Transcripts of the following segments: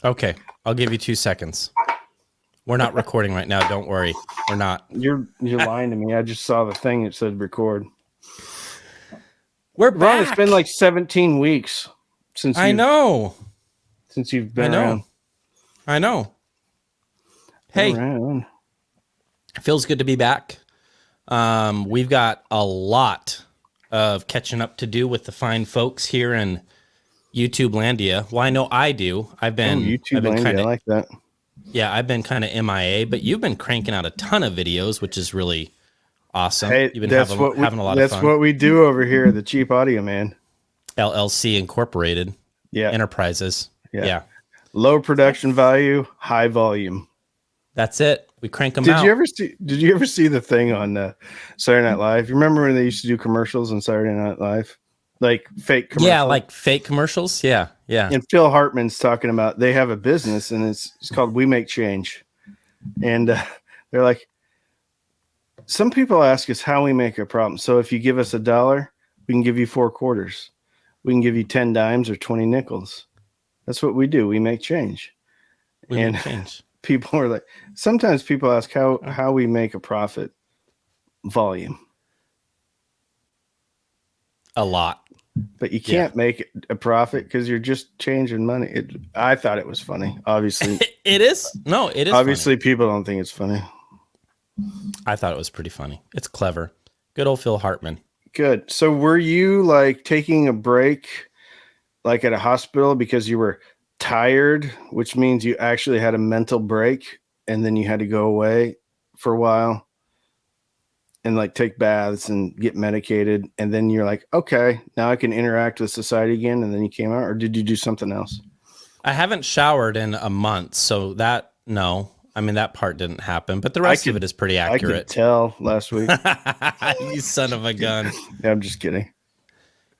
Okay, I'll give you 2 seconds. We're not recording right now. Don't worry. We're not. You're lying to me. I just saw the thing that said record. We're Ron, back. it's been like 17 weeks since I know. Since you've been around. I know. Hey, around. Feels good to be back. We've got a lot of catching up to do with the fine folks here in YouTube Landia. Well, I know I do. I've been Landia, I like that. Yeah, I've been kind of MIA, but you've been cranking out a ton of videos, which is really awesome. Hey, You've been having a lot of fun. That's what we do over here, the Cheap Audio Man. LLC Incorporated. Yeah. Enterprises. Yeah. Low production value, high volume. That's it. We crank them out. Did you ever see the thing on Saturday Night Live? You remember when they used to do commercials on Saturday Night Live? Like fake commercials? Yeah, like fake commercials. Yeah. And Phil Hartman's talking about they have a business and it's called We Make Change. And they're like, some people ask us how we make a problem. So if you give us $1, we can give you 4 quarters. We can give you 10 dimes or 20 nickels. That's what we do. We make change. We make change. People are like, sometimes people ask how we make a profit. Volume. A lot. But you can't make a profit because you're just changing money. I thought it was funny. Obviously. It is? No, it is obviously funny. People don't think it's funny. I thought it was pretty funny. It's clever. Good old Phil Hartman. Good. So were you like taking a break like at a hospital because you were tired, which means you actually had a mental break and then you had to go away for a while and like take baths and get medicated, and then you're like, okay, now I can interact with society again, and then you came out? Or did you do something else? I haven't showered in a month, so that part didn't happen, but the rest of it is pretty accurate. I could tell last week. You son of a gun. Yeah, I'm just kidding.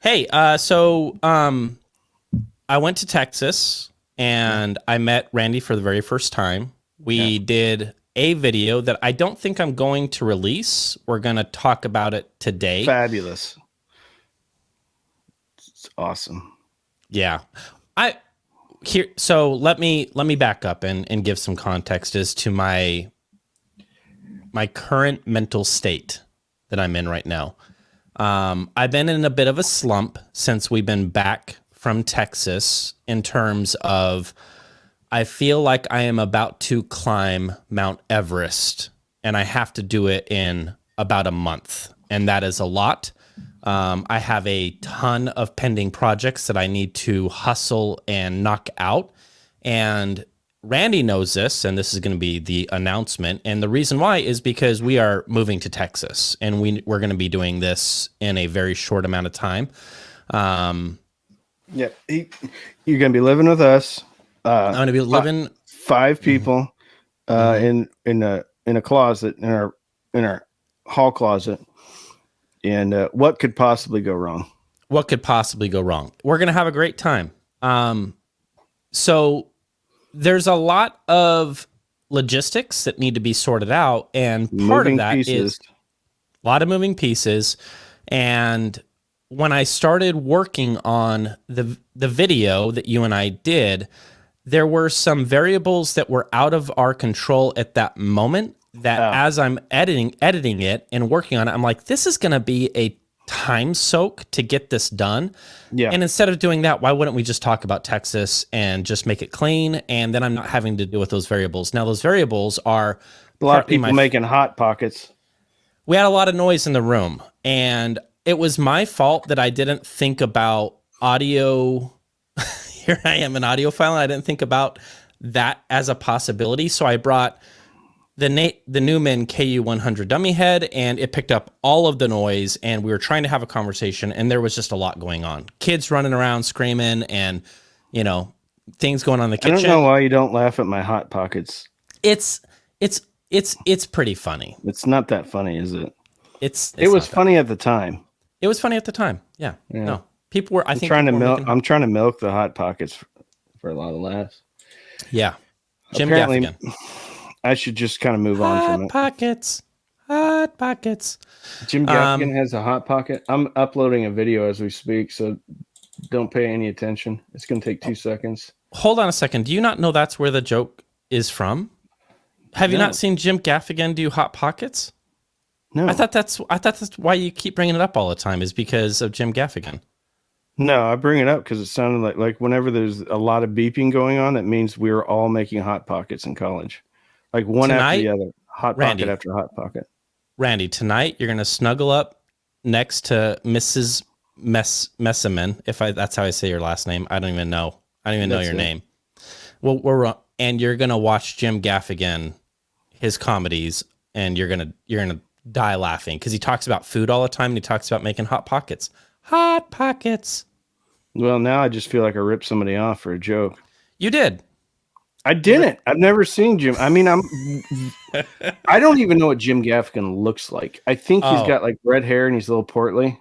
Hey, so I went to Texas and I met Randy for the very first time. We did a video that I don't think I'm going to release. We're going to talk about it today. Fabulous. It's awesome. Yeah. So let me back up and give some context as to my current mental state that I'm in right now. I've been in a bit of a slump since we've been back from Texas in terms of I feel like I am about to climb Mount Everest and I have to do it in about a month. And that is a lot. I have a ton of pending projects that I need to hustle and knock out. And Randy knows this, and this is going to be the announcement. And the reason why is because we are moving to Texas, and we're going to be doing this in a very short amount of time. You're going to be living with us. I'm going to be living 5 people in a closet, in our hall closet. And what could possibly go wrong? What could possibly go wrong? We're going to have a great time. So there's a lot of logistics that need to be sorted out. And part of that is a lot of moving pieces. And when I started working on the video that you and I did, there were some variables that were out of our control at that moment that as I'm editing it and working on it, I'm like, this is going to be a time soak to get this done. Yeah. And instead of doing that, why wouldn't we just talk about Texas and just make it clean? And then I'm not having to deal with those variables. Now, those variables are a lot of people making hot pockets. We had a lot of noise in the room, and it was my fault that I didn't think about audio. Here I am, an audiophile, and I didn't think about that as a possibility. So I brought the Newman KU100 dummy head, and it picked up all of the noise, and we were trying to have a conversation, and there was just a lot going on. Kids running around screaming, and things going on in the kitchen. I don't know why you don't laugh at my hot pockets. It's pretty funny. It's not that funny, is it? It was funny at the time. It was funny at the time. Yeah. No. People were. I'm trying to milk the hot pockets for a lot of laughs. Yeah. Jim Apparently, Gaffigan. I should just kind of move on from it. Hot pockets. Jim Gaffigan has a hot pocket. I'm uploading a video as we speak, so Don't pay any attention. It's going to take 2 seconds. Hold on a second. Do you not know that's where the joke is from? Have you No. not seen Jim Gaffigan do Hot Pockets? No. I thought that's why you keep bringing it up all the time, is because of Jim Gaffigan. No, I bring it up because it sounded like whenever there's a lot of beeping going on, that means we were all making Hot Pockets in college. Like one after the other. Hot Randy, Pocket after Hot Pocket. Randy, tonight you're going to snuggle up next to Mrs. Messiman, that's how I say your last name. I don't even know. I don't even know your name. Well, and you're going to watch Jim Gaffigan, his comedies, and you're going to die laughing because he talks about food all the time, and he talks about making Hot Pockets. Hot Pockets. Well, now I just feel like I ripped somebody off for a joke. You did. I didn't. I've never seen Jim. I mean, I don't even know what Jim Gaffigan looks like. I think he's got like red hair and he's a little portly.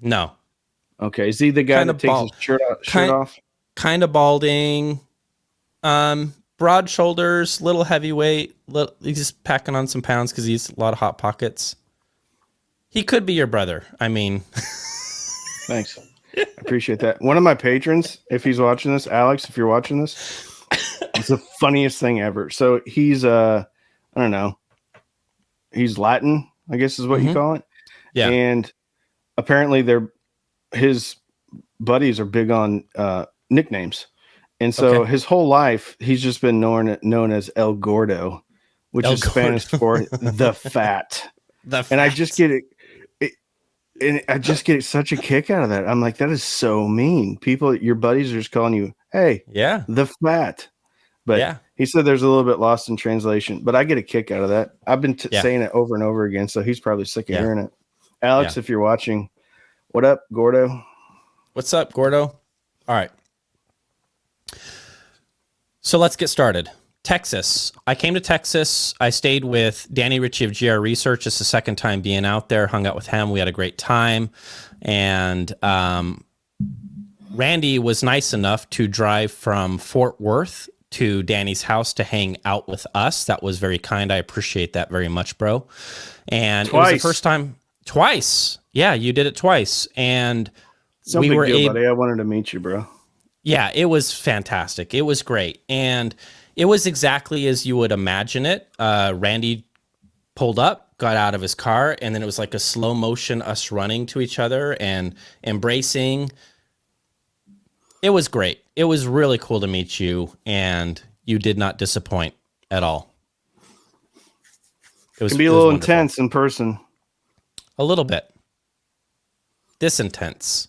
No. Okay. Is he the guy that takes his shirt off? Kind of balding. Broad shoulders, little heavyweight. He's just packing on some pounds because he eats a lot of Hot Pockets. He could be your brother. I mean... Thanks. I appreciate that. One of my patrons, if he's watching this, Alex, if you're watching this, it's the funniest thing ever. So he's I don't know. He's Latin, I guess is what you call it. Yeah. And apparently his buddies are big on nicknames. And so his whole life he's just been known as El Gordo, which is Spanish for the fat. And I just get it. And I just get such a kick out of that. I'm like, that is so mean. People, your buddies are just calling you, hey, the fat. But he said there's a little bit lost in translation. But I get a kick out of that. I've been saying it over and over again, so he's probably sick of hearing it. Alex, if you're watching, what up, Gordo? What's up, Gordo? All right. So let's get started. Texas. I came to Texas. I stayed with Danny Ritchie of GR Research. It's the second time being out there. Hung out with him. We had a great time. And Randy was nice enough to drive from Fort Worth to Danny's house to hang out with us. That was very kind. I appreciate that very much, bro. And twice. It was the first time. Twice. Yeah, you did it twice. And it's no big deal, buddy. I wanted to meet you, bro. Yeah, it was fantastic. It was great. And it was exactly as you would imagine it. Randy pulled up, got out of his car, and then it was like a slow motion, us running to each other and embracing. It was great. It was really cool to meet you, and you did not disappoint at all. It can be a little intense in person. A little bit. This intense.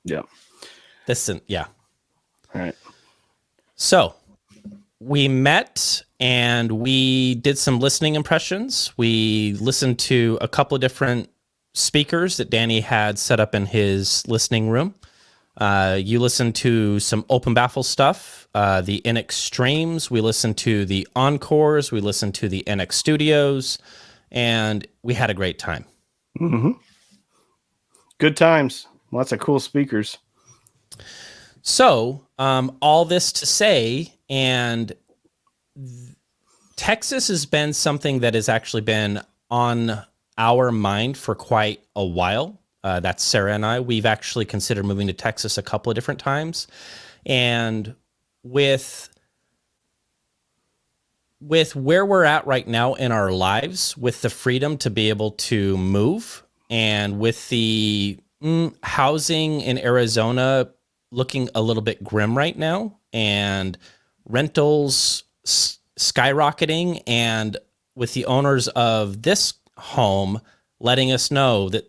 Yeah. Yeah. All right. So we met and we did some listening impressions. We listened to a couple of different speakers that Danny had set up in his listening room. You listened to some Open Baffle stuff, the NX Streams. We listened to the Encores. We listened to the NX Studios, and we had a great time. Mm-hmm. Good times. Lots of cool speakers. So, all this to say, and Texas has been something that has actually been on our mind for quite a while. That's Sarah and I. We've actually considered moving to Texas a couple of different times. And with where we're at right now in our lives, with the freedom to be able to move, and with the housing in Arizona looking a little bit grim right now, and rentals skyrocketing, and with the owners of this home letting us know that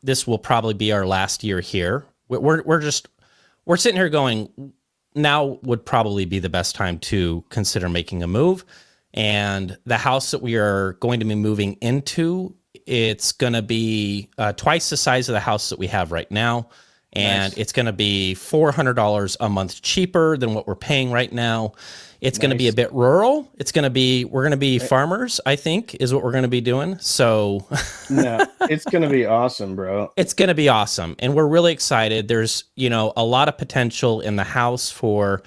this will probably be our last year here, we're sitting here going, now would probably be the best time to consider making a move. And the house that we are going to be moving into, it's going to be twice the size of the house that we have right now. And It's going to be $400 a month cheaper than what we're paying right now. It's going to be a bit rural. We're going to be farmers, I think, is what we're going to be doing. So no, it's going to be awesome, bro. It's going to be awesome. And we're really excited. There's, a lot of potential in the house for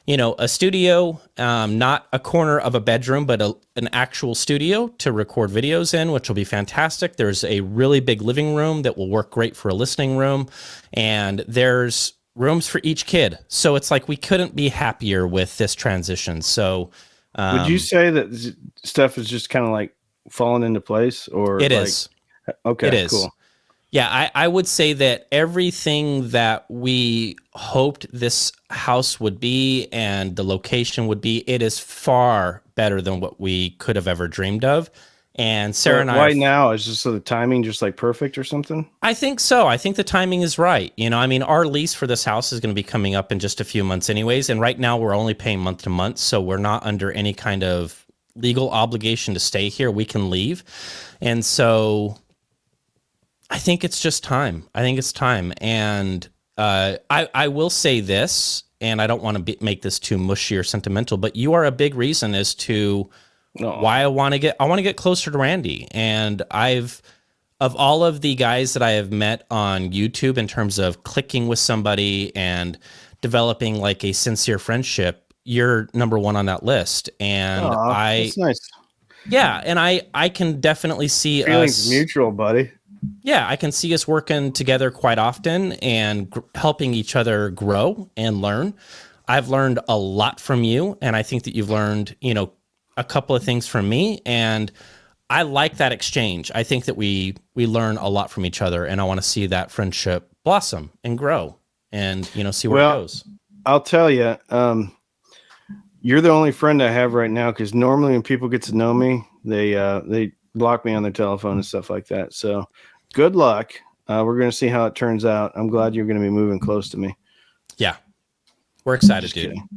a studio, not a corner of a bedroom, but an actual studio to record videos in, which will be fantastic. There's a really big living room that will work great for a listening room. And there's rooms for each kid. So it's like we couldn't be happier with this transition. So Would you say that stuff is just kind of like falling into place, or it like, is. okay, It is. cool. Yeah, I would say that everything that we hoped this house would be and the location would be, it is far better than what we could have ever dreamed of. And Sarah and I Why now? Is just so the timing just like perfect or something? I think so. I think the timing is right. I mean, our lease for this house is going to be coming up in just a few months anyways. And right now we're only paying month to month. So we're not under any kind of legal obligation to stay here. We can leave. And so I think it's just time. I think it's time. And I will say this, and I don't want to make this too mushy or sentimental, but you are a big reason as to why I want to get closer to Randy. And of all of the guys that I have met on YouTube in terms of clicking with somebody and developing like a sincere friendship, you're number one on that list. And that's nice. Yeah, and I can definitely see Feelings mutual, buddy. Yeah, I can see us working together quite often and helping each other grow and learn. I've learned a lot from you, and I think that you've learned, a couple of things from me, and I like that exchange. I think that we learn a lot from each other, and I want to see that friendship blossom and grow and, see where it goes. I'll tell you, you're the only friend I have right now, because normally when people get to know me, they block me on their telephone and stuff like that. So good luck. We're going to see how it turns out. I'm glad you're going to be moving close to me. Yeah. We're excited, dude. Kidding.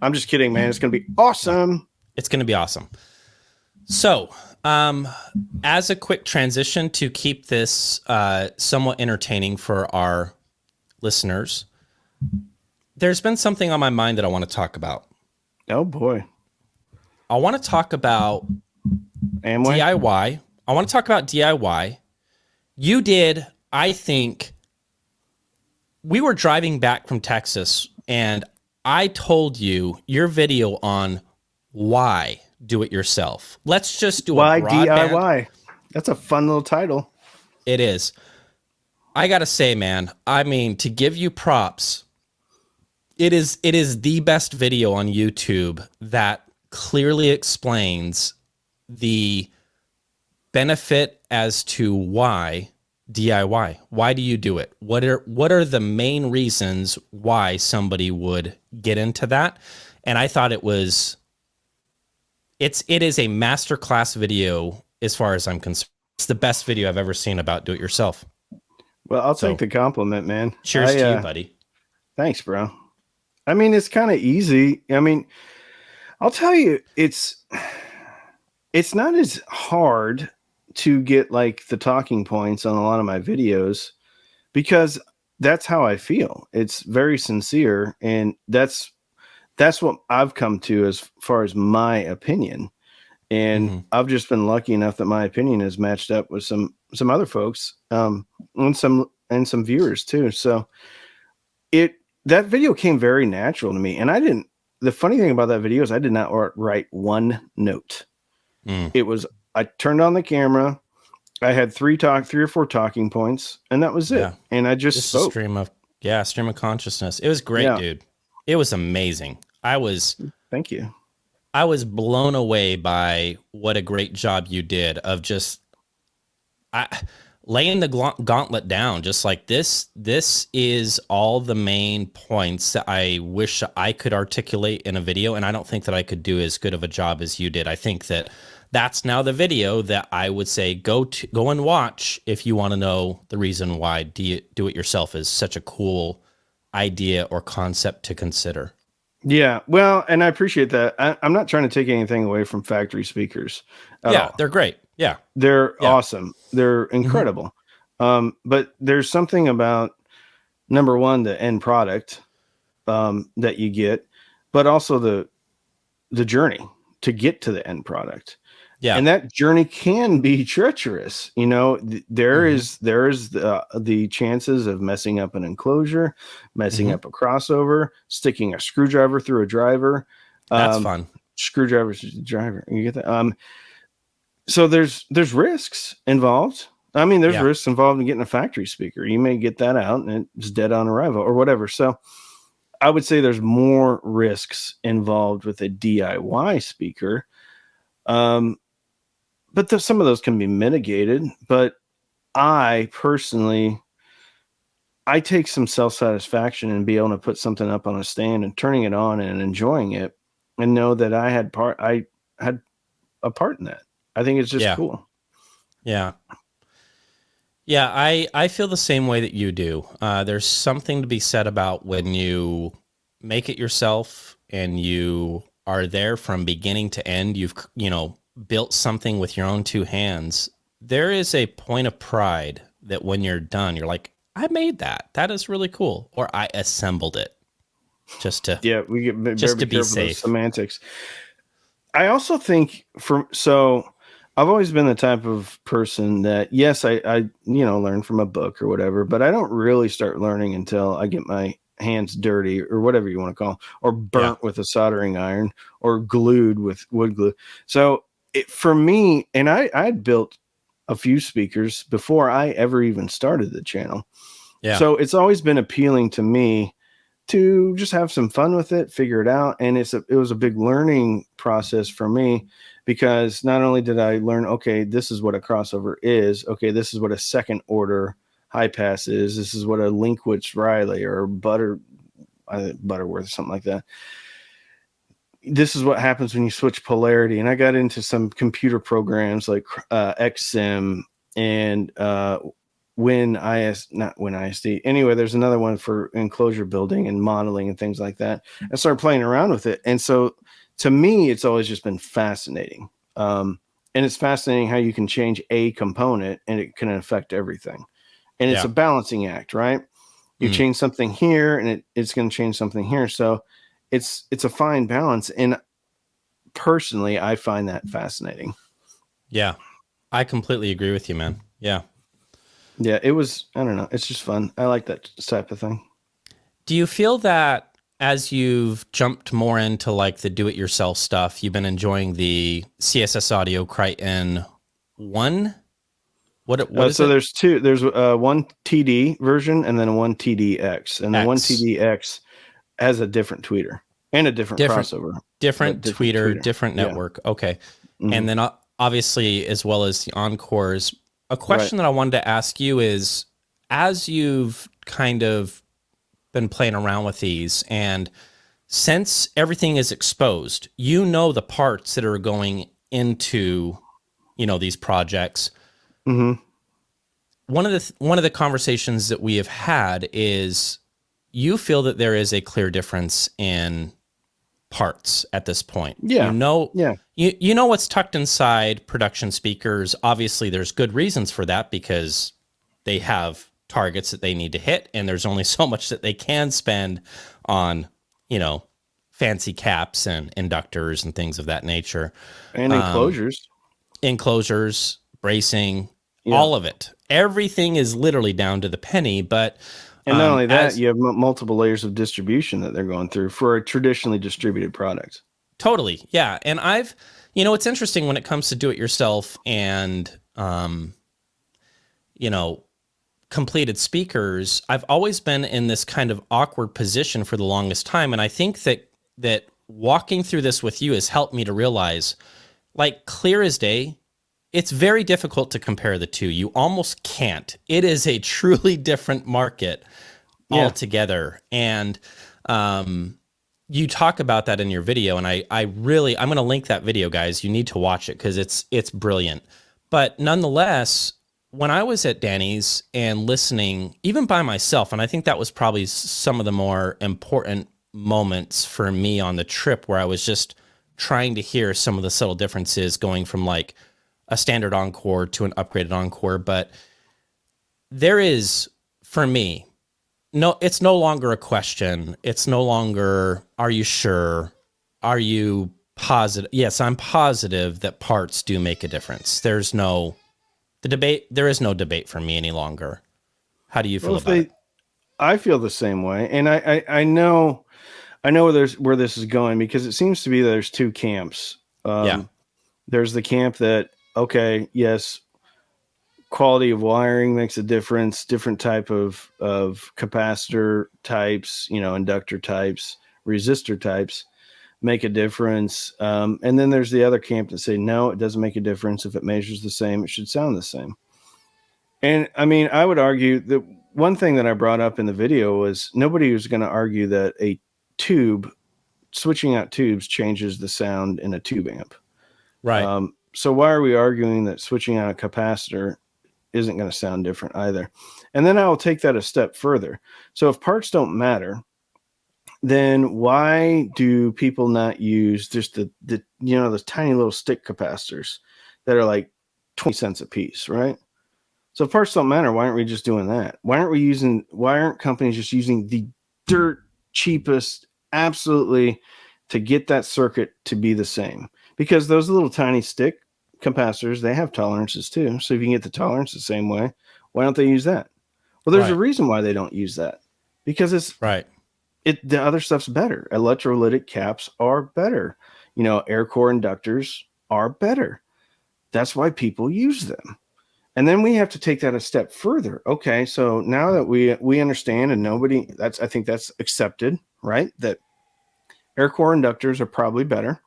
I'm just kidding, man. It's going to be awesome. It's going to be awesome. So, as a quick transition to keep this somewhat entertaining for our listeners, there's been something on my mind that I want to talk about. Oh, boy. I want to talk about Amway? DIY. I want to talk about DIY. You did, I think, we were driving back from Texas, and I told you your video on why do it yourself. Let's just do why a broadband. DIY. That's a fun little title. It is. I gotta say, man, I mean, to give you props, it is the best video on YouTube that clearly explains the benefit as to why DIY. Why do you do it? What are the main reasons why somebody would get into that? And I thought it is a masterclass video as far as I'm concerned. It's the best video I've ever seen about do it yourself. Well, I'll take the compliment, man. Cheers to you, buddy. Thanks, bro. I mean, it's kind of easy. I mean, I'll tell you, it's not as hard to get like the talking points on a lot of my videos, because that's how I feel. It's very sincere, and that's what I've come to as far as my opinion. And I've just been lucky enough that my opinion has matched up with some other folks, and some viewers too. So that video came very natural to me. And the funny thing about that video is I did not write one note. It was, I turned on the camera. I had three or four talking points, and that was it. Yeah. And I just spoke. Stream of consciousness. It was great, dude. It was amazing. Thank you. I was blown away by what a great job you did of just laying the gauntlet down. Just like this is all the main points that I wish I could articulate in a video, and I don't think that I could do as good of a job as you did. I think that's now the video that I would say go and watch if you want to know the reason why do it yourself is such a cool idea or concept to consider. Yeah, well, and I appreciate that. I'm not trying to take anything away from factory speakers. Yeah, they're great. Yeah, they're awesome. They're incredible. But there's something about, number one, the end product that you get, but also the journey to get to the end product. Yeah. And that journey can be treacherous. You know, there is the chances of messing up an enclosure, messing Hmm. up a crossover, sticking a screwdriver through a driver. That's Um, fun. Screwdriver's just a driver. You get that? So there's risks involved. I mean, there's Yeah. risks involved in getting a factory speaker. You may get that out and it's dead on arrival or whatever. So I would say there's more risks involved with a DIY speaker. Um, but some of those can be mitigated. But I personally, I take some self satisfaction in being able to put something up on a stand and turning it on and enjoying it, and know that I had a part in that. I think it's just Yeah. cool. Yeah. Yeah. I feel the same way that you do. There's something to be said about when you make it yourself and you are there from beginning to end. You've, built something with your own two hands. There is a point of pride that when you're done, you're like, I made that. That is really cool. Or I assembled it just to Yeah, we better just be to be careful of those safe. semantics. I also think I've always been the type of person that yes, I learn from a book or whatever, but I don't really start learning until I get my hands dirty or whatever you want to call, or Yeah. burnt with a soldering iron or glued with wood glue. So for me, and I'd built a few speakers before I ever even started the channel. Yeah. So it's always been appealing to me to just have some fun with it, figure it out. And it was a big learning process for me because not only did I learn, okay, this is what a crossover is. Okay, this is what a second order high pass is. This is what a Linkwitz Riley or Butterworth, something like that. This is what happens when you switch polarity. And I got into some computer programs like XSIM and not Win ISD. Anyway, there's another one for enclosure building and modeling and things like that. I started playing around with it. And so to me, it's always just been fascinating. And it's fascinating how you can change a component and it can affect everything. And it's Yeah. a balancing act, right? You Mm. change something here and it's going to change something here. So it's a fine balance. And personally, I find that fascinating. Yeah. I completely agree with you, man. Yeah. Yeah, I don't know. It's just fun. I like that type of thing. Do you feel that as you've jumped more into like the do-it-yourself stuff, you've been enjoying the CSS Audio Crichton 1? What is So it? there's two. There's one TD version and then one TDX, and the one X. TDX has a different tweeter and a different Different crossover, but different different tweeter, tweeter. different Yeah. network. Okay. Hmm. And then obviously as well as the encores, a Right. question that I wanted to ask you is as you've kind of been playing around with these and since everything is exposed, you know the parts that are going into, these projects. Hmm. One of the conversations that we have had is you feel that there is a clear difference in parts at this point. Yeah. Yeah. You know what's tucked inside production speakers. Obviously, there's good reasons for that because they have targets that they need to hit, and there's only so much that they can spend on, fancy caps and inductors and things of that nature. And enclosures. Enclosures, bracing, Yeah. all of it. Everything is literally down to the penny, but And not only that, as you have multiple layers of distribution that they're going through for a traditionally distributed product. totally, yeah. And it's interesting when it comes to do it yourself and, you know, completed speakers. I've always been in this kind of awkward position for the longest time. And I think that walking through this with you has helped me to realize, like clear as day, it's very difficult to compare the two. You almost can't. It is a truly different market Yeah. altogether. And you talk about that in your video. And I'm going to link that video, guys. You need to watch it because it's brilliant. But nonetheless, when I was at Danny's and listening, even by myself, and I think that was probably some of the more important moments for me on the trip where I was just trying to hear some of the subtle differences going from like a standard Encore to an upgraded Encore. But there is, for me, no, it's no longer a question. It's no longer, are you sure? Are you positive. Yes, I'm positive that parts do make a difference. There is no debate for me any longer. How do you Well, feel about it? I feel the same way, and I know where this is going, because it seems to be that there's two camps. Yeah. There's the camp that, okay, yes, quality of wiring makes a difference, different type of capacitor types, inductor types, resistor types make a difference. And then there's the other camp that say, no, it doesn't make a difference. If it measures the same, it should sound the same. And I mean, I would argue that one thing that I brought up in the video was nobody was going to argue that a tube, switching out tubes, changes the sound in a tube amp. Right. So why are we arguing that switching out a capacitor isn't going to sound different either? And then I will take that a step further. So if parts don't matter, then why do people not use just the those tiny little stick capacitors that are like 20 cents a piece, right? So if parts don't matter, why aren't we just doing that? Why aren't companies just using the dirt cheapest, absolutely, to get that circuit to be the same? Because those little tiny stick capacitors, they have tolerances too. So if you can get the tolerance the same way, why don't they use that? Well, there's a reason why they don't use that. Because the other stuff's better. Electrolytic caps are better. Air core inductors are better. That's why people use them. And then we have to take that a step further. Okay, so now that we understand, and I think that's accepted, right? That air core inductors are probably better.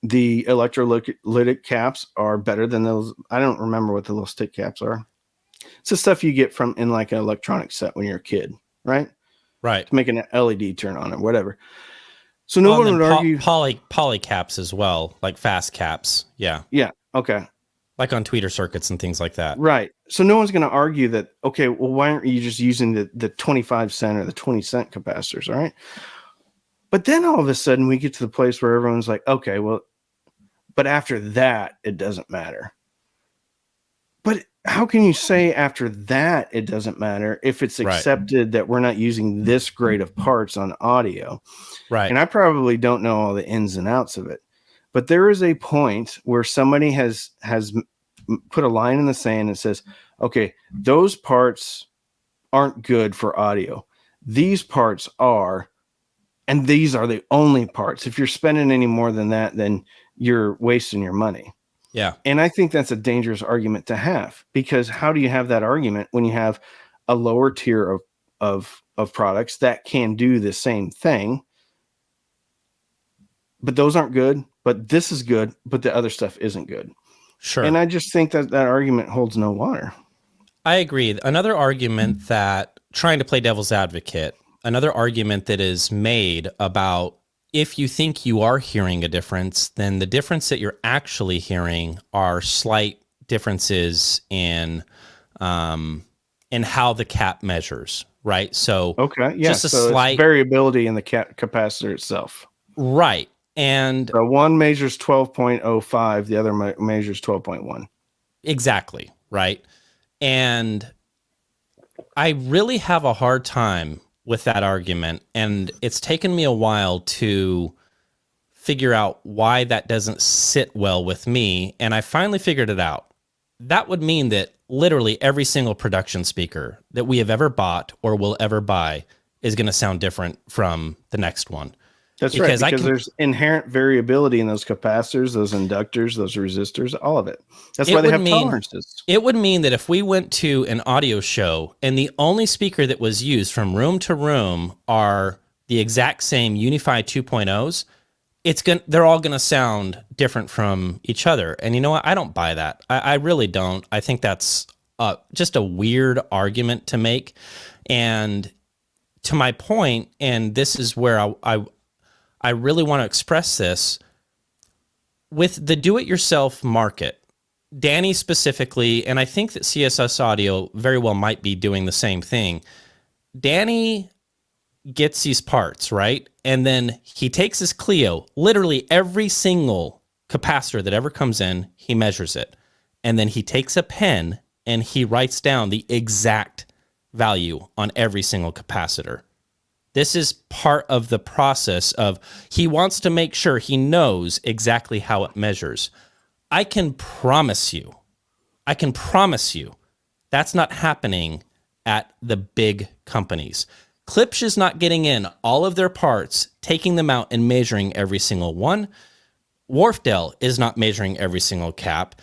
The electrolytic caps are better than those. I don't remember what the little stick caps are. It's the stuff you get from in like an electronic set when you're a kid, right? Right. To make an LED turn on or whatever. So no one would argue poly caps as well, like fast caps. Yeah. Yeah. Okay. Like on tweeter circuits and things like that. Right. So no one's going to argue that, okay, well, why aren't you just using the 25 cent or the 20 cent capacitors? All right. But then all of a sudden we get to the place where everyone's like, okay, well, but after that, it doesn't matter. But how can you say after that it doesn't matter if it's accepted that we're not using this grade of parts on audio? Right. And I probably don't know all the ins and outs of it. But there is a point where somebody has put a line in the sand and says, okay, those parts aren't good for audio. These parts are, and these are the only parts. If you're spending any more than that, then you're wasting your money. Yeah. And I think that's a dangerous argument to have, because how do you have that argument when you have a lower tier of products that can do the same thing, but those aren't good, but this is good, but the other stuff isn't good? Sure. And I just think that argument holds no water. I agree. Another argument that, trying to play devil's advocate, another argument that is made about, if you think you are hearing a difference, then the difference that you're actually hearing are slight differences in how the cap measures, right? So okay, yeah, just a so slight it's variability in the capacitor itself, right? And so one measures 12.05, the other measures 12.1. Exactly, right? And I really have a hard time with that argument, and it's taken me a while to figure out why that doesn't sit well with me, and I finally figured it out. That would mean that literally every single production speaker that we have ever bought or will ever buy is going to sound different from the next one. That's right, because there's inherent variability in those capacitors, those inductors, those resistors, all of it. That's why they have tolerances. It would mean that if we went to an audio show and the only speaker that was used from room to room are the exact same Unify 2.0s, they're all going to sound different from each other. And you know what? I don't buy that. I really don't. I think that's just a weird argument to make. And to my point, and this is where I really want to express this, with the do-it-yourself market, Danny specifically, and I think that CSS Audio very well might be doing the same thing. Danny gets these parts, right? And then he takes his Clio, literally every single capacitor that ever comes in, he measures it. And then he takes a pen and he writes down the exact value on every single capacitor. This is part of the process of he wants to make sure he knows exactly how it measures. I can promise you, that's not happening at the big companies. Klipsch is not getting in all of their parts, taking them out and measuring every single one. Wharfdale is not measuring every single cap.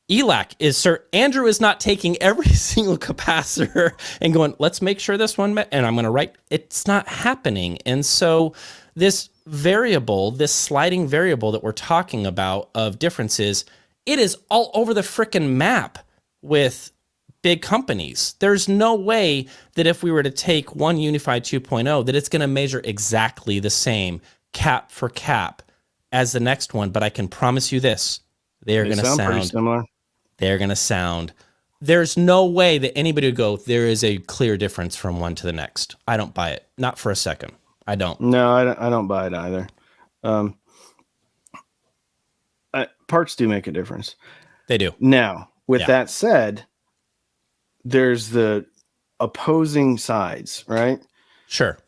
ELAC is, sir, Andrew is not taking every single capacitor and going, let's make sure this one, and I'm going to write, it's not happening. And so this variable, this sliding variable that we're talking about of differences, it is all over the frickin' map with big companies. There's no way that if we were to take one Unified 2.0, that it's going to measure exactly the same cap for cap as the next one. But I can promise you this, they are going to sound pretty similar. They're going to sound. There's no way that anybody would go, there is a clear difference from one to the next. I don't buy it. Not for a second. I don't. No, I don't buy it either. Parts do make a difference. They do. Now, with that said, there's the opposing sides, right? Sure.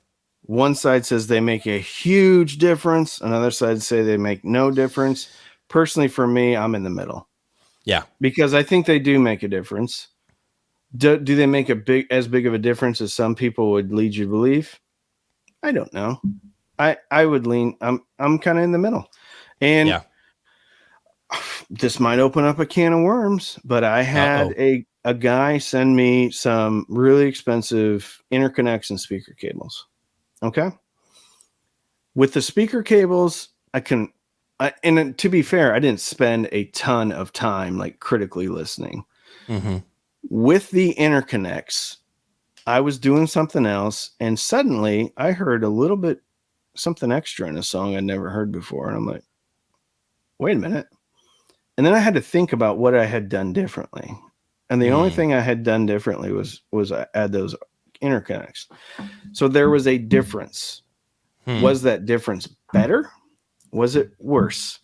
One side says they make a huge difference. Another side say they make no difference. Personally, for me, I'm in the middle. Yeah. Because I think they do make a difference. Do they make as big of a difference as some people would lead you to believe? I don't know. I would lean. I'm kind of in the middle, and this might open up a can of worms. But I had a guy send me some really expensive interconnects and speaker cables. Okay, with the speaker cables, and to be fair, I didn't spend a ton of time like critically listening. Mm-hmm. With the interconnects, I was doing something else, and suddenly I heard a little bit something extra in a song I'd never heard before. And I'm like, wait a minute. And then I had to think about what I had done differently. And the only thing I had done differently was I add those interconnects. So there was a difference. Was that difference better? Was it worse?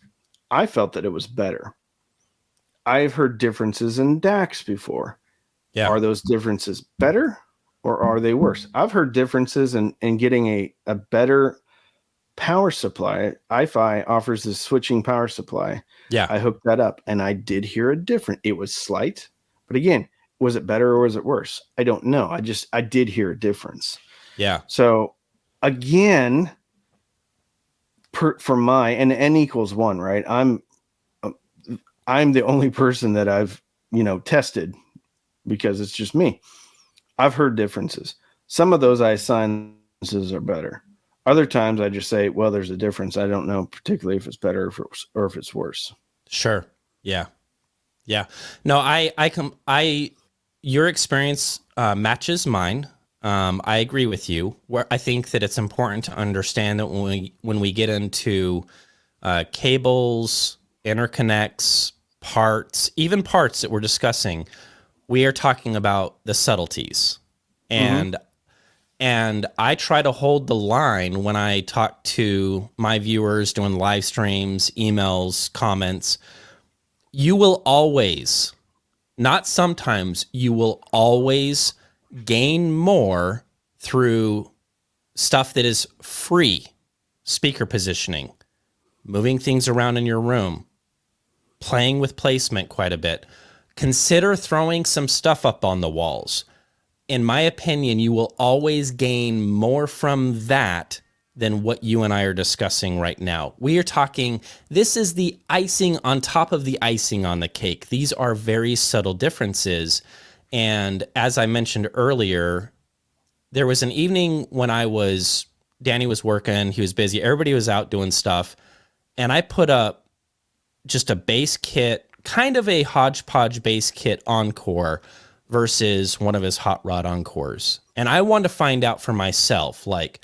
I felt that it was better. I've heard differences in DACs before. Yeah. Are those differences better or are they worse? I've heard differences in getting a better power supply. Ifi offers this switching power supply. Yeah. I hooked that up and I did hear a difference. It was slight, but again, was it better or was it worse? I don't know. I did hear a difference. Yeah. So again, for my, and n equals 1, right? I'm the only person that I've, tested because it's just me. I've heard differences. Some of those I assign are better. Other times I just say, well, there's a difference. I don't know particularly if it's better or if it's worse. Sure. Yeah. Yeah. No, your experience matches mine. I agree with you. Where I think that it's important to understand that when we get into cables, interconnects, parts, even parts that we're discussing, we are talking about the subtleties. And I try to hold the line when I talk to my viewers doing live streams, emails, comments. You will always, not sometimes, you will always gain more through stuff that is free. Speaker positioning, moving things around in your room, playing with placement quite a bit. Consider throwing some stuff up on the walls. In my opinion, you will always gain more from that than what you and I are discussing right now. We are talking, this is the icing on top of the icing on the cake. These are very subtle differences. And as I mentioned earlier, there was an evening when Danny was working, he was busy, everybody was out doing stuff. And I put up just a bass kit, kind of a hodgepodge bass kit encore versus one of his hot rod encores. And I wanted to find out for myself, like,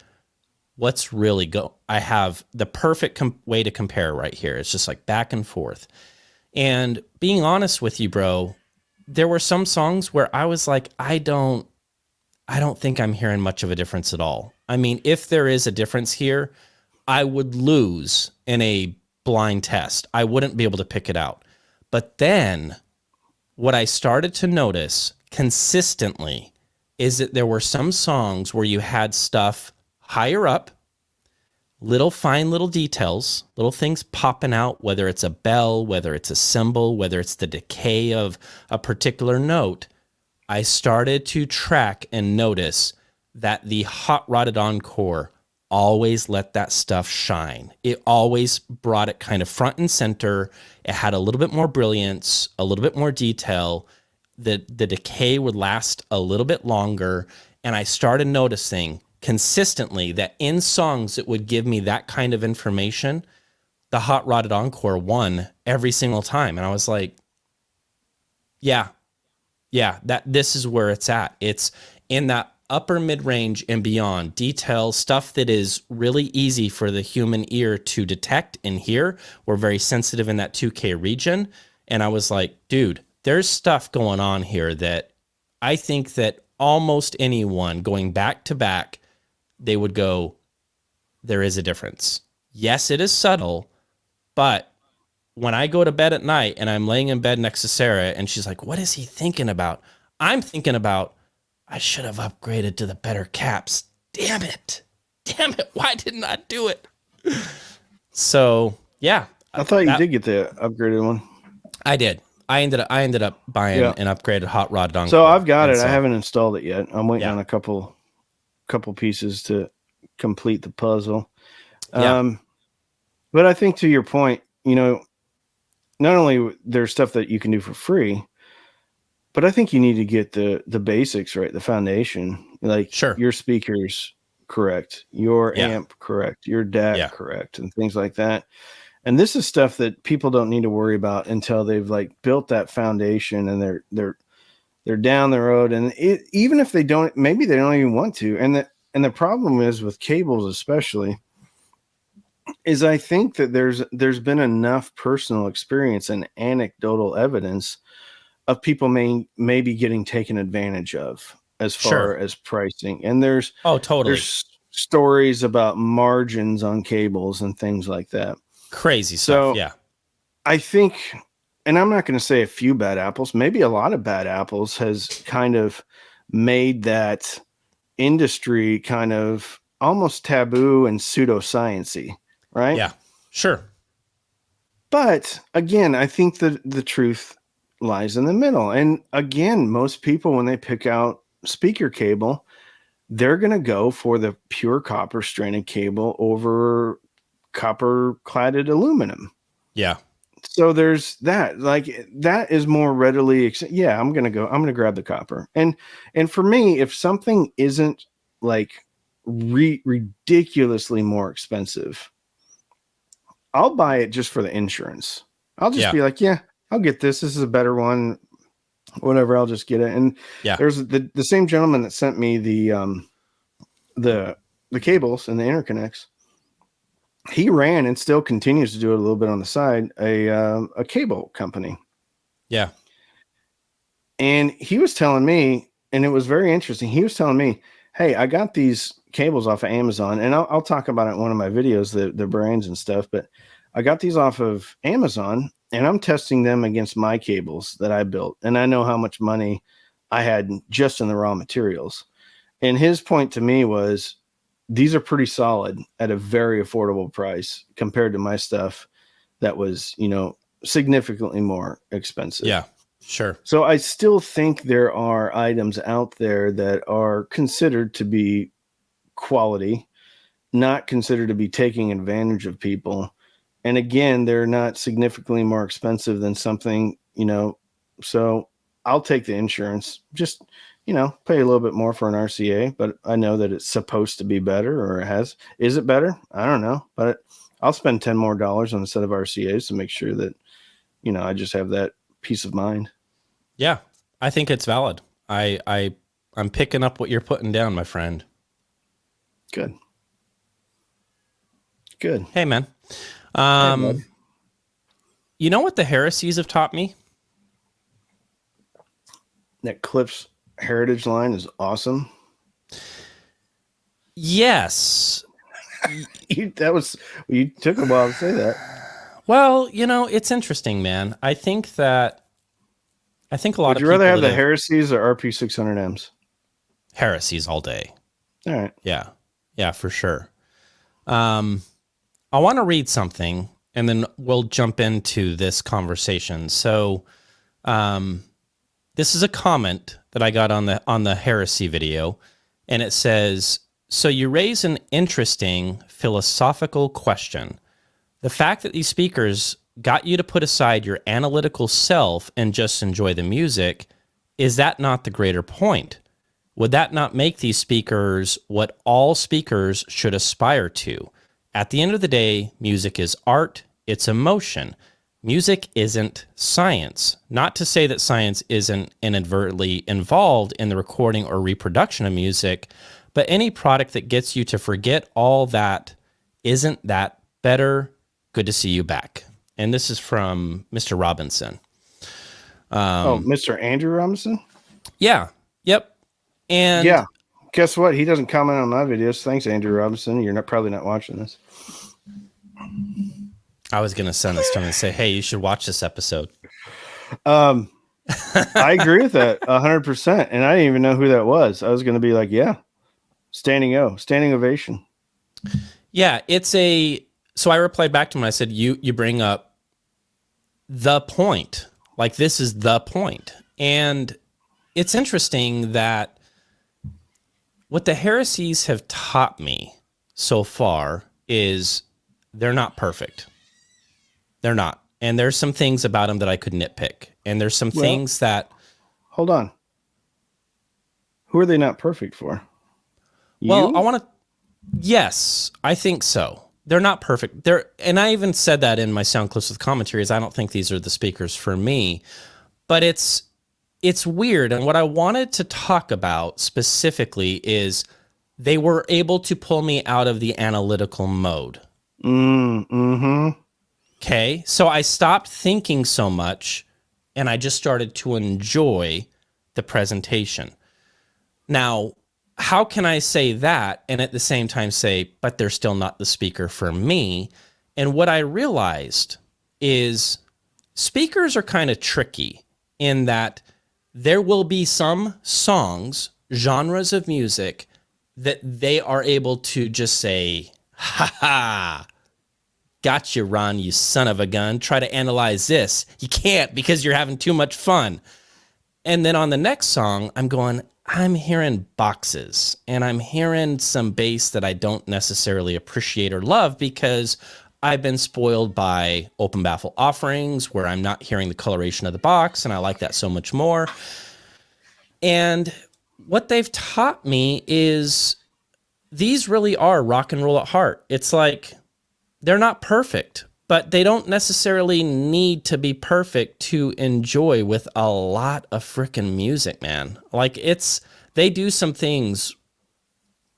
what's really I have the perfect way to compare right here. It's just like back and forth. And being honest with you, bro, there were some songs where I was like, I don't think I'm hearing much of a difference at all. I mean, if there is a difference here, I would lose in a blind test. I wouldn't be able to pick it out. But then what I started to notice consistently is that there were some songs where you had stuff higher up, little fine little details, little things popping out, whether it's a bell, whether it's a cymbal, whether it's the decay of a particular note, I started to track and notice that the hot rodded encore always let that stuff shine. It always brought it kind of front and center. It had a little bit more brilliance, a little bit more detail. The decay would last a little bit longer. And I started noticing consistently that in songs that would give me that kind of information, the hot rodded encore won every single time. And I was like, yeah, that this is where it's at. It's in that upper mid-range and beyond, detail, stuff that is really easy for the human ear to detect and hear. We're very sensitive in that 2K region. And I was like, dude, there's stuff going on here that I think that almost anyone going back to back, they would go, there is a difference. Yes, it is subtle, but when I go to bed at night and I'm laying in bed next to Sarah and she's like, what is he thinking about? I'm thinking about, I should have upgraded to the better caps. Damn it. Why didn't I do it? So, yeah. I thought you did get the upgraded one. I did. I ended up buying an upgraded hot rod dongle. So I've got it. I haven't installed it yet. I'm waiting on a couple pieces to complete the puzzle. But I think to your point, not only there's stuff that you can do for free, but I think you need to get the basics right, the foundation. Like your speakers correct, your amp correct, your DAC correct, and things like that. And this is stuff that people don't need to worry about until they've like built that foundation and they're down the road. And even if they don't, maybe they don't even want to. And the problem is with cables, especially, is I think that there's been enough personal experience and anecdotal evidence of people maybe getting taken advantage of as far as pricing. And there's stories about margins on cables and things like that. Crazy stuff. Yeah. I think, and I'm not going to say a few bad apples, maybe a lot of bad apples has kind of made that industry kind of almost taboo and pseudoscience-y, right? Yeah, sure. But again, I think that the truth lies in the middle. And again, most people, when they pick out speaker cable, they're going to go for the pure copper stranded cable over copper cladded aluminum. Yeah. So there's that, like, that is more readily, I'm going to grab the copper. And for me, if something isn't like ridiculously more expensive, I'll buy it just for the insurance. I'll just be like, I'll get this. This is a better one, whatever. I'll just get it. And there's the same gentleman that sent me the cables and the interconnects. He ran and still continues to do it a little bit on the side, a cable company. Yeah. And he was telling me, and it was very interesting. He was telling me, hey, I got these cables off of Amazon, and I'll talk about it in one of my videos, the brands and stuff, but I got these off of Amazon and I'm testing them against my cables that I built. And I know how much money I had just in the raw materials. And his point to me was, these are pretty solid at a very affordable price compared to my stuff that was, significantly more expensive. Yeah, sure. So I still think there are items out there that are considered to be quality, not considered to be taking advantage of people. And again, they're not significantly more expensive than something, so I'll take the insurance, just, pay a little bit more for an RCA, but I know that it's supposed to be better, or is it better? I don't know, but I'll spend $10 more on a set of RCAs to make sure that, I just have that peace of mind. Yeah, I think it's valid. I'm picking up what you're putting down, my friend. Good. Hey, man. You know what the heresies have taught me? That Klipsch Heritage line is awesome. Yes. You took a while to say that. Well, it's interesting, man. I think a lot of people. Would you rather have the heresies or RP600Ms? Heresies all day. All right. Yeah. Yeah, for sure. I want to read something and then we'll jump into this conversation. So, this is a comment that I got on the heresy video, and it says, "So you raise an interesting philosophical question. The fact that these speakers got you to put aside your analytical self and just enjoy the music, is that not the greater point? Would that not make these speakers what all speakers should aspire to? At the end of the day, music is art, it's emotion. Music isn't science. Not to say that science isn't inadvertently involved in the recording or reproduction of music, but any product that gets you to forget all that, isn't that better? Good to see you back." And this is from Mr. Robinson. Mr. Andrew Robinson? Yeah. Yep. And Yeah. Guess what? He doesn't comment on my videos. Thanks, Andrew Robinson. You're probably not watching this. I was going to send this to him and say, hey, you should watch this episode. I agree with that 100%. And I didn't even know who that was. I was going to be like, yeah, standing ovation. Yeah, so I replied back to him. I said, you bring up the point. Like, this is the point. And it's interesting that what the heresies have taught me so far is they're not perfect. They're not. And there's some things about them that I could nitpick. And there's some things that... Hold on. Who are they not perfect for? Well, I want to... Yes, I think so. They're not perfect. And I even said that in my sound clips with commentaries. I don't think these are the speakers for me. But it's weird. And what I wanted to talk about specifically is they were able to pull me out of the analytical mode. Mm-hmm. Okay. So I stopped thinking so much and I just started to enjoy the presentation. Now, how can I say that and at the same time say, but they're still not the speaker for me? And what I realized is speakers are kind of tricky in that there will be some songs, genres of music that they are able to just say, ha ha, got you, Ron, you son of a gun. Try to analyze this. You can't because you're having too much fun. And then on the next song, I'm hearing boxes and I'm hearing some bass that I don't necessarily appreciate or love because I've been spoiled by open baffle offerings where I'm not hearing the coloration of the box, and I like that so much more. And what they've taught me is these really are rock and roll at heart. It's like they're not perfect, but they don't necessarily need to be perfect to enjoy with a lot of freaking music, man. Like they do some things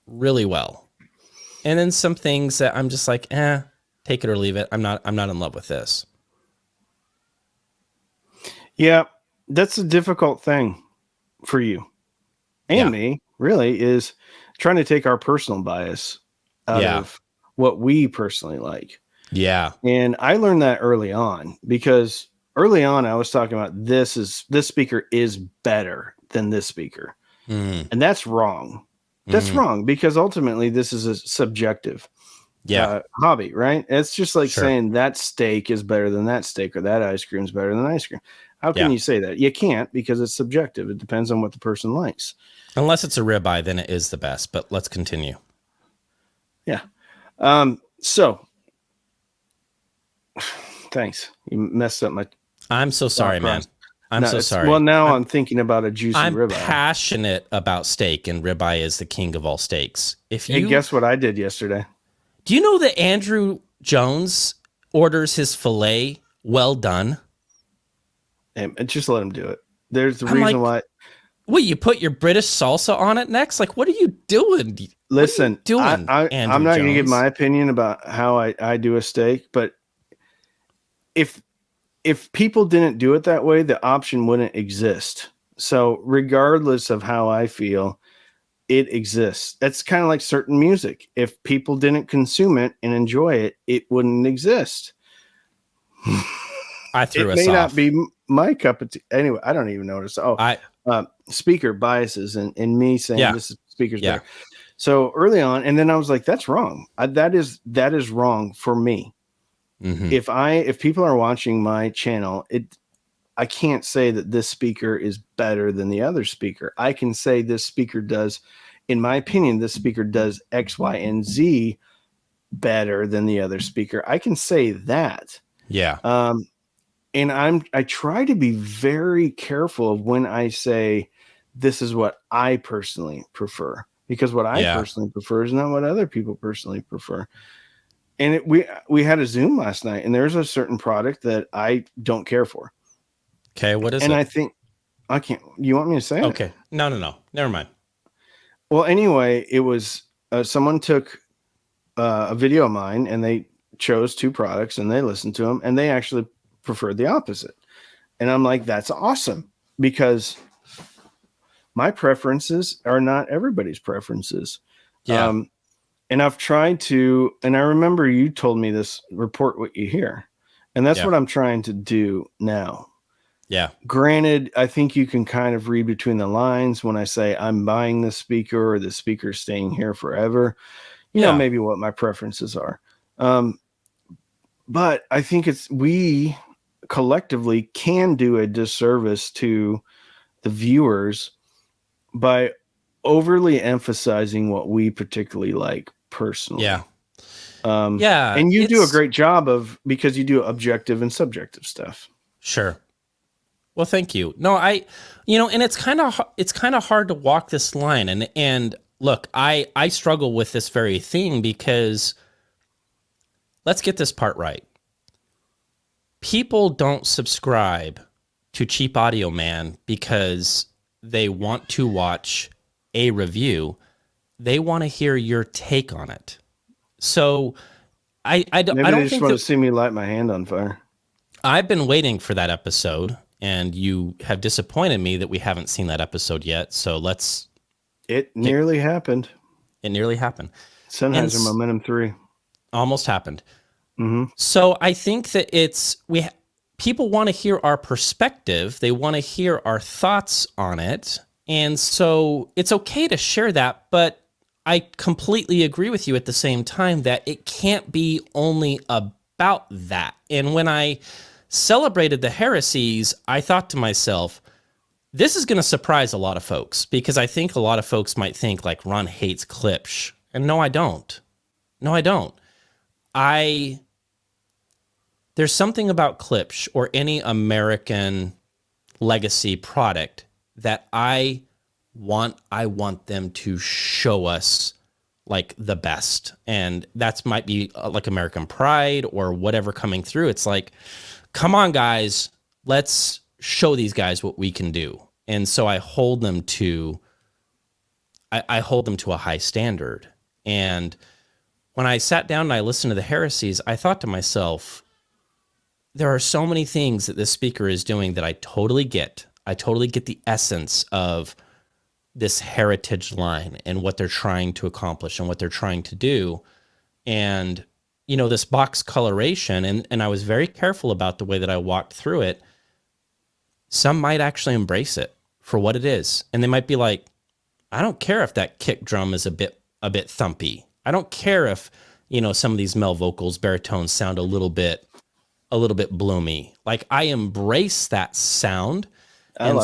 really well. And then some things that I'm just like, take it or leave it. I'm not in love with this. Yeah, that's a difficult thing for you and me, really, is trying to take our personal bias out of what we personally like. Yeah. And I learned that early on because early on I was talking about this speaker is better than this speaker. And that's wrong. That's wrong because ultimately this is a subjective hobby, right? It's just like saying that steak is better than that steak or that ice cream is better than ice cream. How can you say that? You can't because it's subjective. It depends on what the person likes. Unless it's a ribeye, then it is the best. But let's continue. Yeah. So thanks. You messed up my... I'm so sorry, man. I'm so sorry. Well, now I'm thinking about a juicy ribeye. I'm passionate about steak, and ribeye is the king of all steaks. Hey, guess what I did yesterday? Do you know that Andrew Jones orders his filet well done? And just let him do it. There's the reason why. What, you put your British salsa on it next? Like, what are you doing? Listen, I'm not going to give my opinion about how I do a steak, but if people didn't do it that way, the option wouldn't exist. So regardless of how I feel, it exists. That's kind of like certain music. If people didn't consume it and enjoy it, it wouldn't exist. I threw us off. It may not be my cup of tea. Anyway, I don't even notice. Speaker biases and me saying this is speaker's better. So early on, and then I was like, that's wrong. That is wrong for me. Mm-hmm. If people are watching my channel, I can't say that this speaker is better than the other speaker. I can say this speaker does, in my opinion, this speaker does X, Y, and Z better than the other speaker. I can say that. Yeah. And I try to be very careful of when I say this is what I personally prefer, because what I Yeah. personally prefer is not what other people personally prefer. And we had a Zoom last night, and there's a certain product that I don't care for. Okay. What is And it? I think I can't. You want me to say it? Okay. No. Never mind. Well, anyway, it was someone took a video of mine and they chose two products and they listened to them and they actually preferred the opposite. And I'm like, that's awesome, because my preferences are not everybody's preferences. Yeah. And I've tried to, and I remember you told me this, report what you hear. And that's Yeah. what I'm trying to do now. Yeah. Granted, I think you can kind of read between the lines when I say I'm buying this speaker or the speaker is staying here forever. You know, Yeah. maybe what my preferences are. But I think we collectively can do a disservice to the viewers by overly emphasizing what we particularly like personally. Yeah. And you do a great job because you do objective and subjective stuff. Sure. Well, thank you. No, and it's kind of hard to walk this line. And look, I struggle with this very thing because let's get this part right. People don't subscribe to Cheap Audio Man because they want to watch a review. They want to hear your take on it. So I don't just think want that to see me light my hand on fire. I've been waiting for that episode, and you have disappointed me that we haven't seen that episode yet. So It nearly happened. It nearly happened. Sennheiser Momentum 3 almost happened. Mm-hmm. So I think that people want to hear our perspective. They want to hear our thoughts on it. And so it's okay to share that, but I completely agree with you at the same time that it can't be only about that. And when I celebrated the heresies, I thought to myself, this is going to surprise a lot of folks, because I think a lot of folks might think like Ron hates Klipsch. And no, I don't. No, I don't. There's something about Klipsch or any American legacy product that I want them to show us like the best. And that might be like American Pride or whatever coming through. It's like, come on, guys, let's show these guys what we can do. And so I hold them to a high standard. And when I sat down and I listened to the heresies, I thought to myself, there are so many things that this speaker is doing that I totally get. I totally get the essence of this heritage line and what they're trying to accomplish and what they're trying to do. And, this box coloration, and I was very careful about the way that I walked through it. Some might actually embrace it for what it is. And they might be like, I don't care if that kick drum is a bit thumpy. I don't care if, some of these male vocals, baritones sound a little bit bloomy. Like, I embrace that sound. And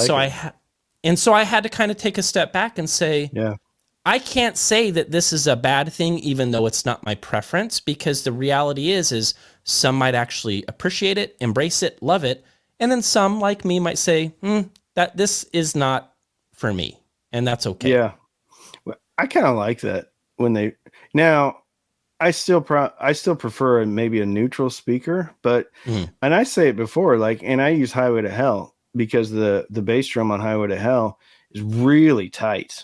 so I had to kind of take a step back and say, yeah, I can't say that this is a bad thing, even though it's not my preference, because the reality is some might actually appreciate it, embrace it, love it. And then some like me might say, that this is not for me. And that's okay. Yeah. Well, I kind of like that I still prefer maybe a neutral speaker, but, and I say it before, like, and I use Highway to Hell because the bass drum on Highway to Hell is really tight.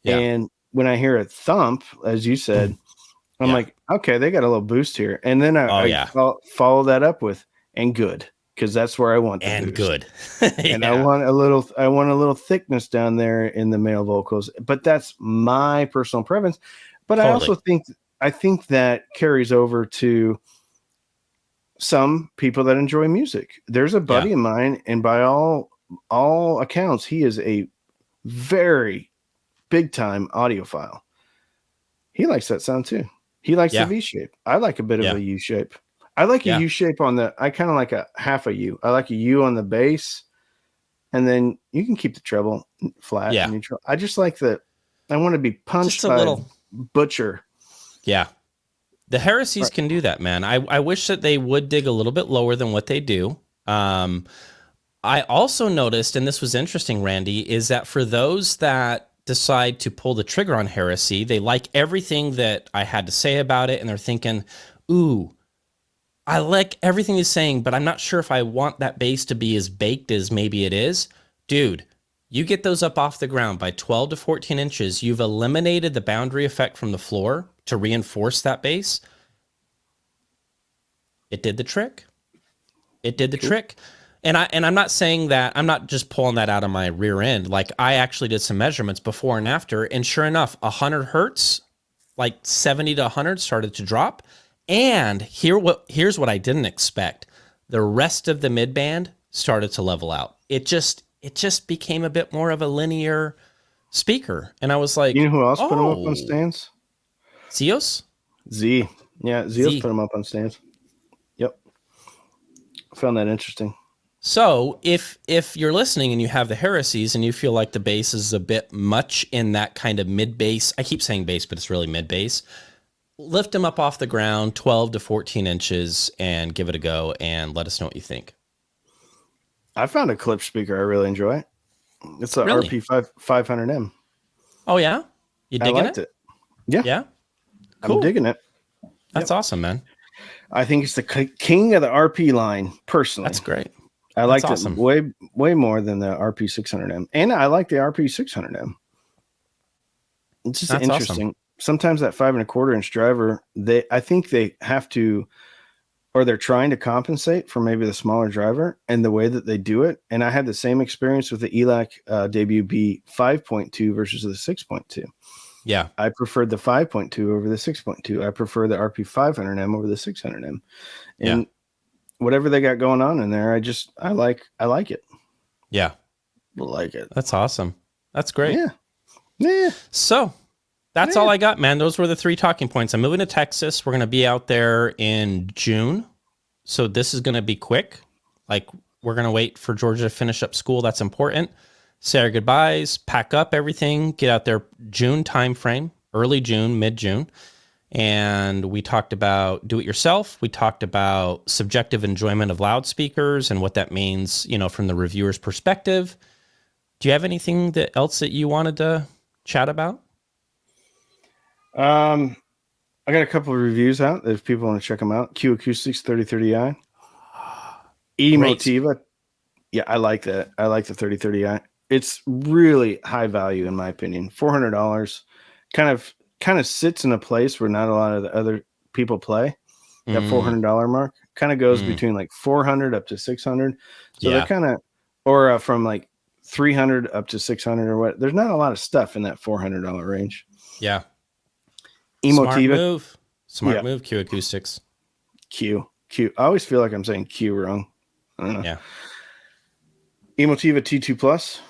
Yeah. And when I hear a thump, as you said, I'm like, okay, they got a little boost here. And then I follow that up with, and good, because that's where I want the boost. Good. And I want a little thickness down there in the male vocals, but that's my personal preference. But totally. I think that carries over to some people that enjoy music. There's a buddy of mine, and by all accounts, he is a very big time audiophile. He likes that sound too. He likes the Yeah. V shape. I like a bit of Yeah. a U shape. I like a Yeah. U shape on the. I kind of like a half a U. I like a U on the bass, and then you can keep the treble flat Yeah. and neutral. I just like the. I want to be Just punched a by a little. butcher. Yeah. The heresies Right. can do that, man. I wish that they would dig a little bit lower than what they do. I also noticed, and this was interesting, Randy, is that for those that decide to pull the trigger on heresy, they like everything that I had to say about it, and they're thinking, ooh, I like everything he's saying, but I'm not sure if I want that bass to be as baked as maybe it is. Dude, you get those up off the ground by 12 to 14 inches, you've eliminated the boundary effect from the floor to reinforce that bass. It did the trick. It did the Cool. trick. And I'm not saying that, I'm not just pulling that out of my rear end. Like, I actually did some measurements before and after, and sure enough, 100 hertz, like 70 to 100 started to drop. And here's what I didn't expect. The rest of the mid band started to level out. It just became a bit more of a linear speaker. And I was You like, know who else put them up on oh, stands? Zeos? Z. Yeah, Zeus Z. put them up on stands. Yep. I found that interesting. So if you're listening and you have the heresies and you feel like the bass is a bit much in that kind of mid bass, I keep saying bass, but it's really mid bass. Lift them up off the ground, 12 to 14 inches, and give it a go, and let us know what you think. I found a Klipsch speaker I really enjoy. It's a Really? RP 500M. Oh yeah, you I digging liked it? it. Yeah, Yeah, cool. I'm digging it. That's awesome, man. I think it's the king of the RP line, personally. That's great. I That's liked awesome. it way more than the RP 600M, and I like the RP 600M. It's just That's interesting. awesome. Sometimes that 5.25-inch driver, I think they have to, or they're trying to compensate for maybe the smaller driver and the way that they do it. And I had the same experience with the ELAC debut B 5.2 versus the 6.2. Yeah, I preferred the 5.2 over the 6.2. I prefer the RP 500M over the 600M. And whatever they got going on in there, I like it. Yeah. Like it. That's awesome. That's great. Yeah. So that's all I got, man. Those were the 3 talking points. I'm moving to Texas. We're going to be out there in June. So this is going to be quick. Like, we're going to wait for Georgia to finish up school. That's important. Say our goodbyes, pack up everything, get out there June timeframe, early June, mid-June. And we talked about do it yourself. We talked about subjective enjoyment of loudspeakers and what that means, from the reviewer's perspective. Do you have anything else that you wanted to chat about? I got a couple of reviews out if people want to check them out. Q Acoustics 3030i. Emotiva. Yeah, I like that. I like the 3030i. It's really high value in my opinion. $400. Kind of sits in a place where not a lot of the other people play. That $400 mark kind of goes between like 400 up to 600. So they're kind of, or from like 300 up to 600 or what. There's not a lot of stuff in that $400 range. Yeah. Emotiva. Smart move, Q Acoustics. Q. I always feel like I'm saying Q wrong. I don't know. Yeah. Emotiva T2 Plus.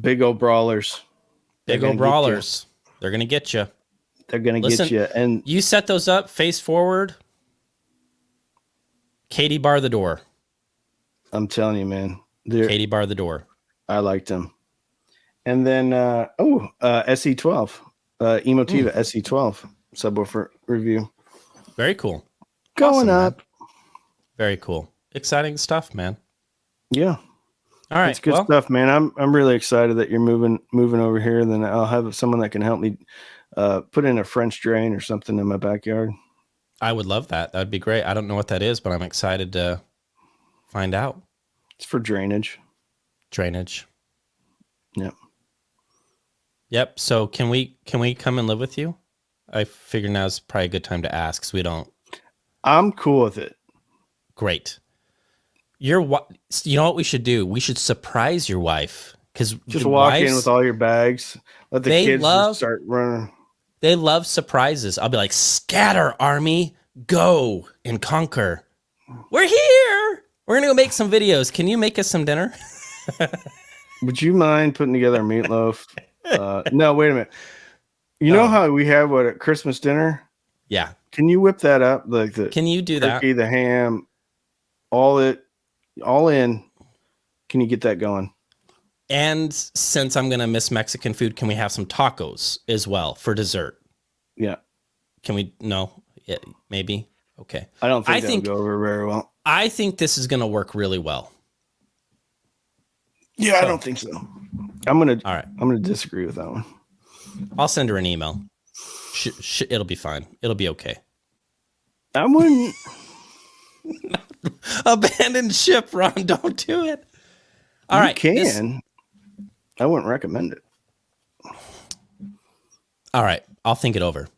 Big old brawlers. Big old brawlers. They're going to get you. They're going to get you. And you set those up face forward. Katie bar the door. I'm telling you, man. Katie bar the door. I liked them. And then, SE12. Emotiva SE12 subwoofer review. Very cool. Going up. Man. Very cool. Exciting stuff, man. Yeah. All right. It's good stuff, man. I'm really excited that you're moving over here. And then I'll have someone that can help me put in a French drain or something in my backyard. I would love that. That'd be great. I don't know what that is, but I'm excited to find out. It's for drainage. Yep. Yep. So can we come and live with you? I figure now's probably a good time to ask because we don't. I'm cool with it. Great. You know what we should do? We should surprise your wife because just walk in with all your bags. Let the kids just start running. They love surprises. I'll be like, scatter, army, go and conquer. We're here. We're gonna go make some videos. Can you make us some dinner? Would you mind putting together a meatloaf? No, wait a minute. You know Oh. how we have what at Christmas dinner? Yeah. Can you whip that up? Like the Can you do turkey, the ham, all in. Can you get that going? And since I'm going to miss Mexican food, can we have some tacos as well for dessert? Yeah. Can we? No. Yeah, maybe. Okay. I don't think that'll go over very well. I think this is going to work really well. Yeah, I don't think so. I'm gonna disagree with that one. I'll send her an email. It'll be fine. It'll be okay. I wouldn't Abandon ship, Ron. Don't do it. All right. I wouldn't recommend it. All right. I'll think it over.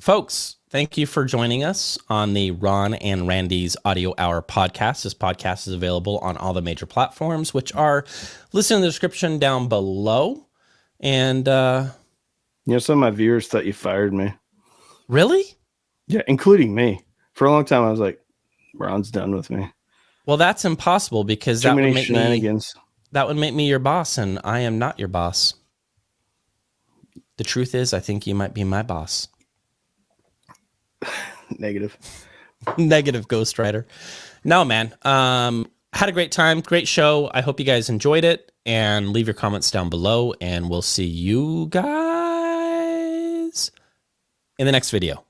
Folks, thank you for joining us on the Ron and Randy's Audio Hour podcast. This podcast is available on all the major platforms, which are listed in the description down below. And some of my viewers thought you fired me. Really? Yeah, including me. For a long time, I was like, Ron's done with me. Well, that's impossible because that would make me your boss, and I am not your boss. The truth is, I think you might be my boss. Negative. Negative, Ghost Rider. No, man. Had a great time. Great show. I hope you guys enjoyed it. And leave your comments down below. And we'll see you guys in the next video.